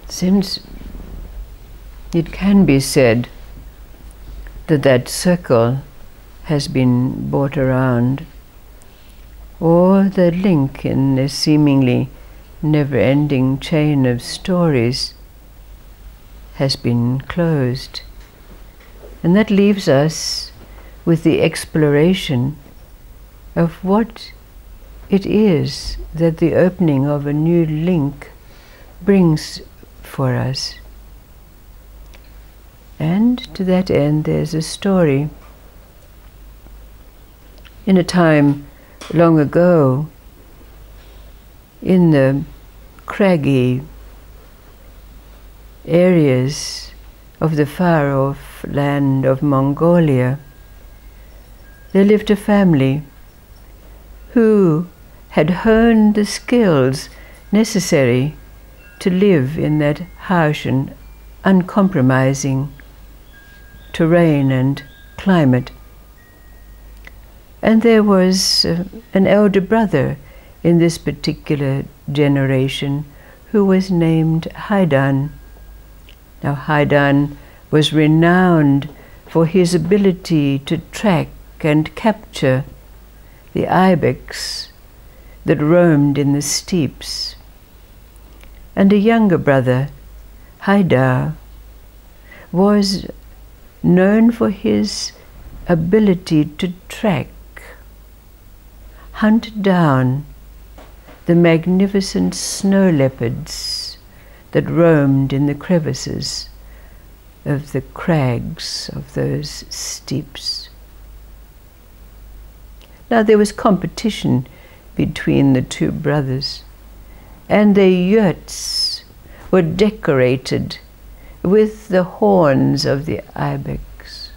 Since it can be said that that circle has been brought around, or the link in this seemingly never-ending chain of stories has been closed, and that leaves us with the exploration of what it is that the opening of a new link brings for us. And to that end, there's a story. In a time long ago, in the craggy areas of the far-off land of Mongolia, there lived a family who had honed the skills necessary to live in that harsh and uncompromising terrain and climate. And there was an elder brother in this particular generation who was named Haidan. Now Haidan was renowned for his ability to track and capture the ibex that roamed in the steppes. And a younger brother, Haidar, was known for his ability to track, hunt down the magnificent snow leopards that roamed in the crevices of the crags of those steppes. Now there was competition between the two brothers, and their yurts were decorated with the horns of the ibex,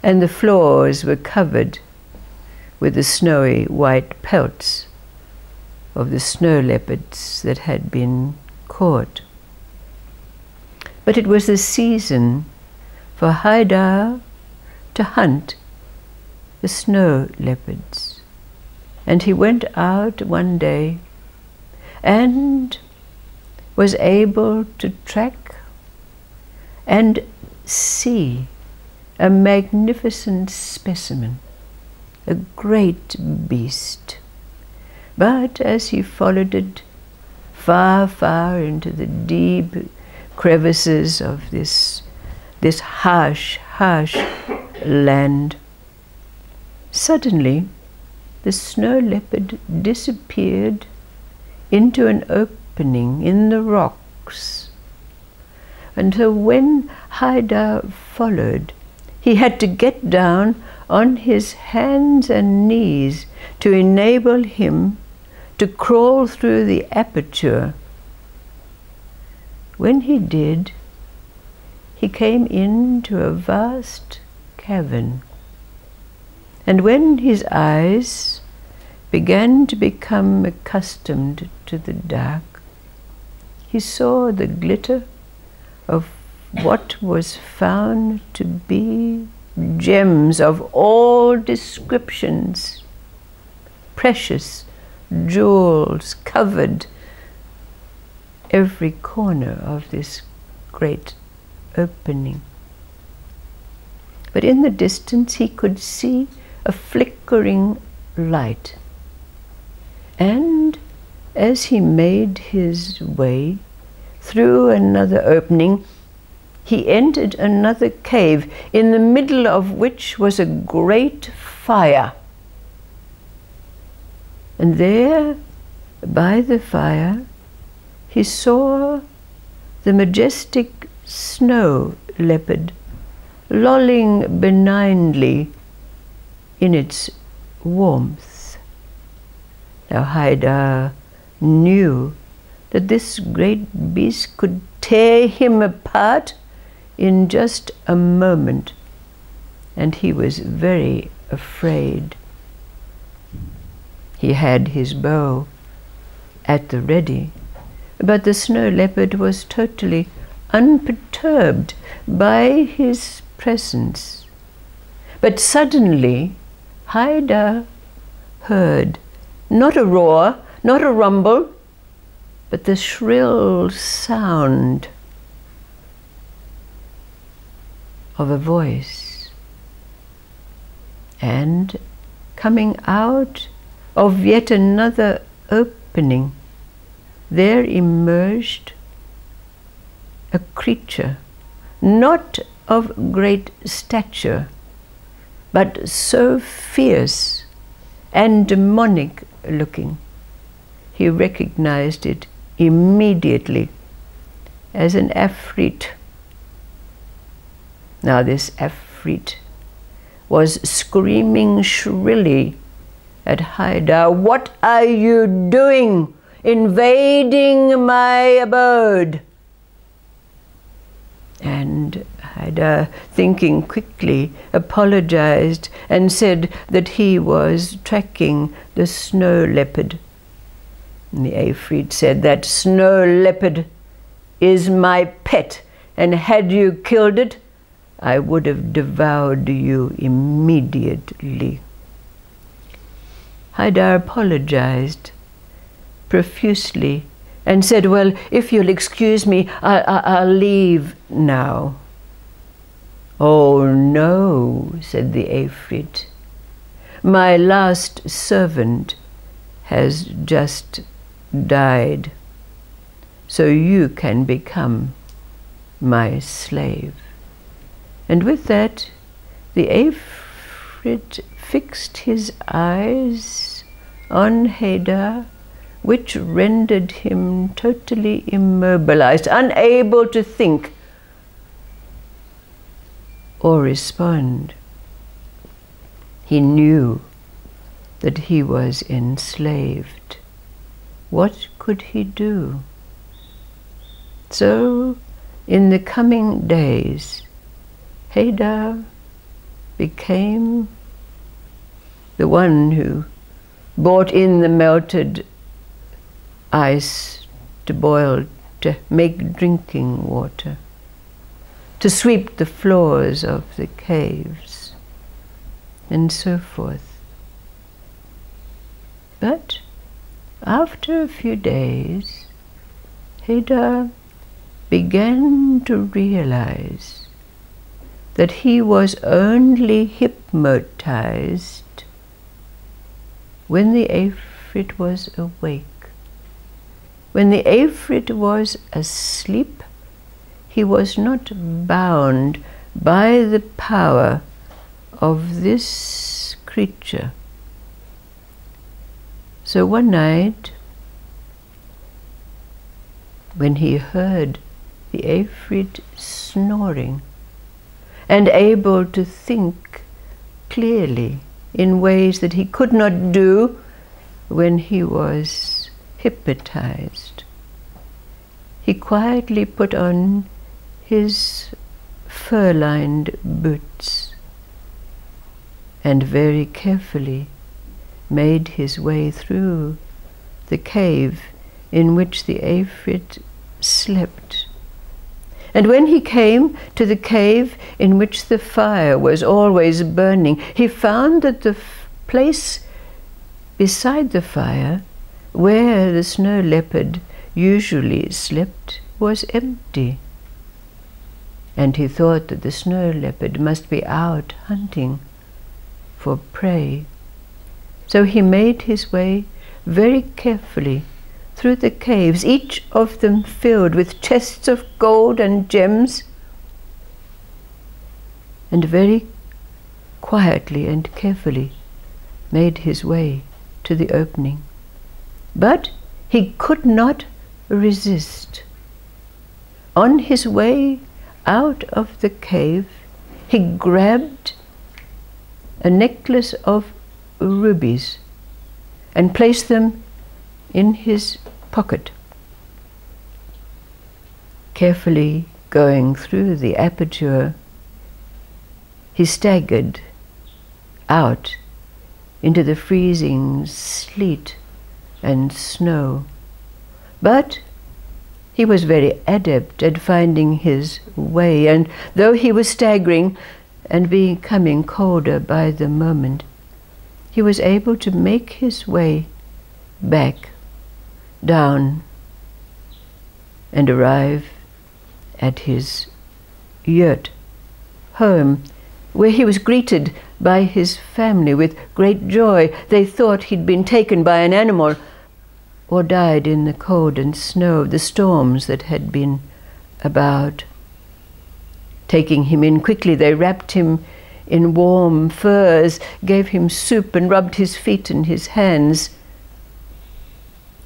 and the floors were covered with the snowy white pelts of the snow leopards that had been caught. But it was the season for Haidar to hunt the snow leopards, and he went out one day and was able to track and see a magnificent specimen, a great beast. But as he followed it far, far into the deep crevices of this harsh land, suddenly the snow leopard disappeared into an opening in the rocks. And so when Haidar followed, he had to get down on his hands and knees to enable him to crawl through the aperture. When he did, he came into a vast cavern. And when his eyes began to become accustomed to the dark, he saw the glitter of what was found to be gems of all descriptions. Precious jewels covered every corner of this great opening. But in the distance he could see a flickering light. And as he made his way through another opening, he entered another cave, in the middle of which was a great fire. And there, by the fire, he saw the majestic snow leopard lolling benignly in its warmth. Now Haidar knew that this great beast could tear him apart in just a moment, and he was very afraid. He had his bow at the ready, but the snow leopard was totally unperturbed by his presence. But suddenly Haidar heard not a roar, not a rumble, but the shrill sound of a voice. And coming out of yet another opening, there emerged a creature, not of great stature, but so fierce and demonic looking, he recognized it immediately as an Afrit. Now this Afrit was screaming shrilly at Haidar, "What are you doing, invading my abode?" And Haidar, thinking quickly, apologized and said that he was tracking the snow leopard. And the Afrit said, "That snow leopard is my pet, and had you killed it, I would have devoured you immediately." Haidar apologized profusely and said, "Well, if you'll excuse me, I'll leave now." "Oh no," said the Afrit. "My last servant has just died, so you can become my slave." And with that, the Afrit fixed his eyes on Haidar, which rendered him totally immobilized, unable to think or respond. He knew that he was enslaved. What could he do? So, in the coming days, Haidar became the one who brought in the melted ice to boil, to make drinking water, to sweep the floors of the caves, and so forth. But after a few days, Haidar began to realize that he was only hypnotized when the Afrit was awake. When the Afrit was asleep, he was not bound by the power of this creature. So one night, when he heard the Afrit snoring and able to think clearly in ways that he could not do when he was hypnotized, he quietly put on his fur-lined boots and very carefully made his way through the cave in which the Afrit slept. And when he came to the cave in which the fire was always burning, he found that the place beside the fire, where the snow leopard usually slept, was empty. And he thought that the snow leopard must be out hunting for prey. So he made his way very carefully through the caves, each of them filled with chests of gold and gems, and very quietly and carefully made his way to the opening. But he could not resist. On his way out of the cave, he grabbed a necklace of rubies and placed them in his pocket. Carefully going through the aperture, he staggered out into the freezing sleet and snow. But he was very adept at finding his way, and though he was staggering and becoming colder by the moment, he was able to make his way back down and arrive at his yurt home, where he was greeted by his family with great joy. They thought he'd been taken by an animal or died in the cold and snow, the storms that had been about. Taking him in quickly, they wrapped him in warm furs, gave him soup and rubbed his feet and his hands.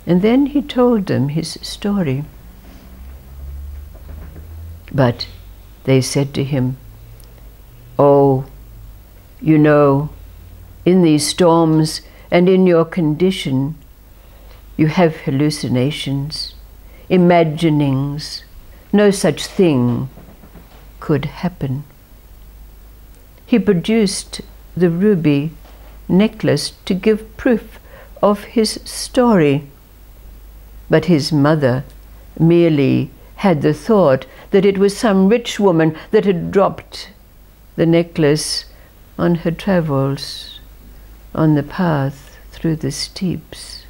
And then he told them his story. But they said to him, "Oh, you know, in these storms and in your condition, you have hallucinations, imaginings. No such thing could happen." He produced the ruby necklace to give proof of his story. But his mother merely had the thought that it was some rich woman that had dropped the necklace on her travels on the path through the steeps.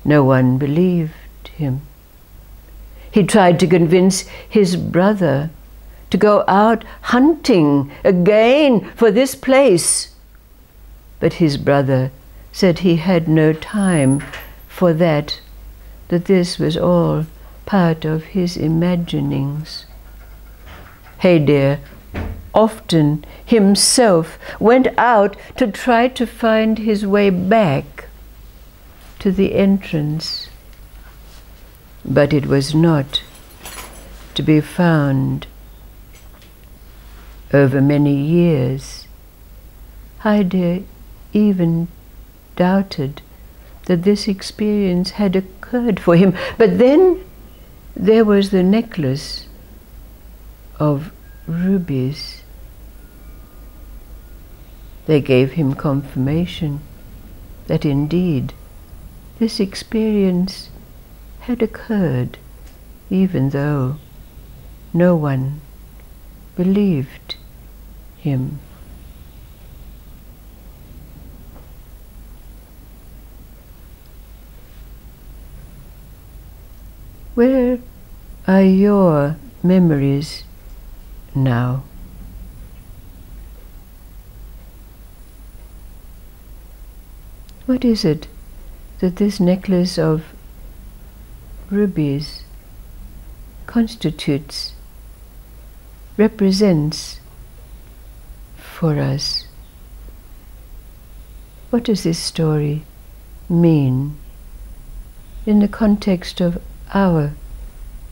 No one believed him. He tried to convince his brother to go out hunting again for this place. But his brother said he had no time for that this was all part of his imaginings. Hayder often himself went out to try to find his way back to the entrance, but it was not to be found. Over many years, Hayder even doubted that this experience had occurred for him. But then there was the necklace of rubies. They gave him confirmation that indeed this experience had occurred, even though no one believed him. Where are your memories now? What is it that this necklace of rubies constitutes, represents for us? What does this story mean in the context of our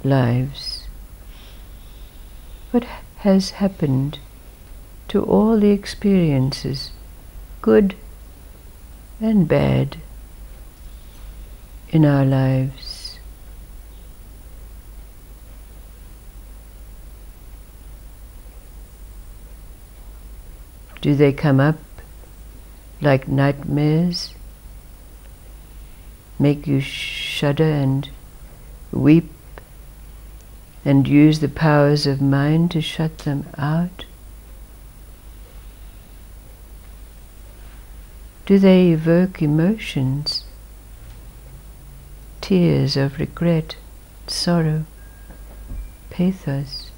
lives? What has happened to all the experiences, good and bad, in our lives? Do they come up like nightmares, make you shudder and weep, and use the powers of mind to shut them out? Do they evoke emotions, tears of regret, sorrow, pathos?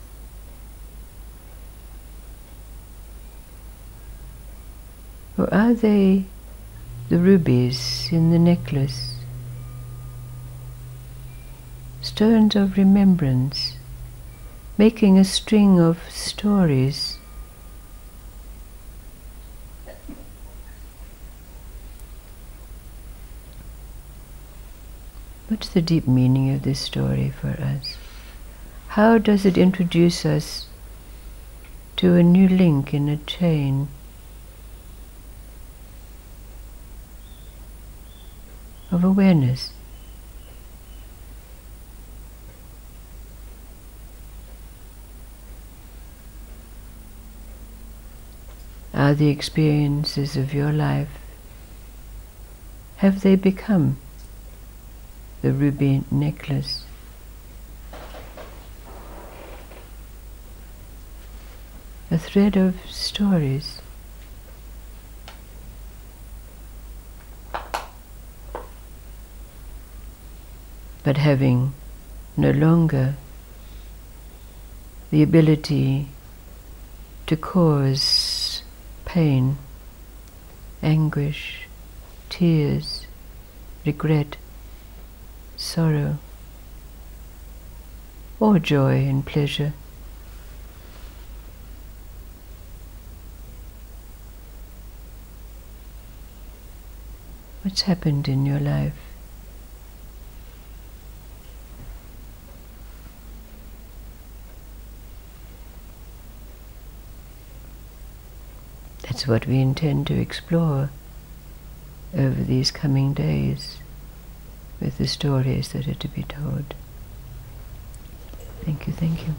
Or are they the rubies in the necklace, stones of remembrance, making a string of stories? What's the deep meaning of this story for us? How does it introduce us to a new link in a chain of awareness? Are the experiences of your life, have they become the ruby necklace? A thread of stories. But having no longer the ability to cause pain, anguish, tears, regret, sorrow, or joy and pleasure. What's happened in your life? That's what we intend to explore over these coming days with the stories that are to be told. Thank you, thank you.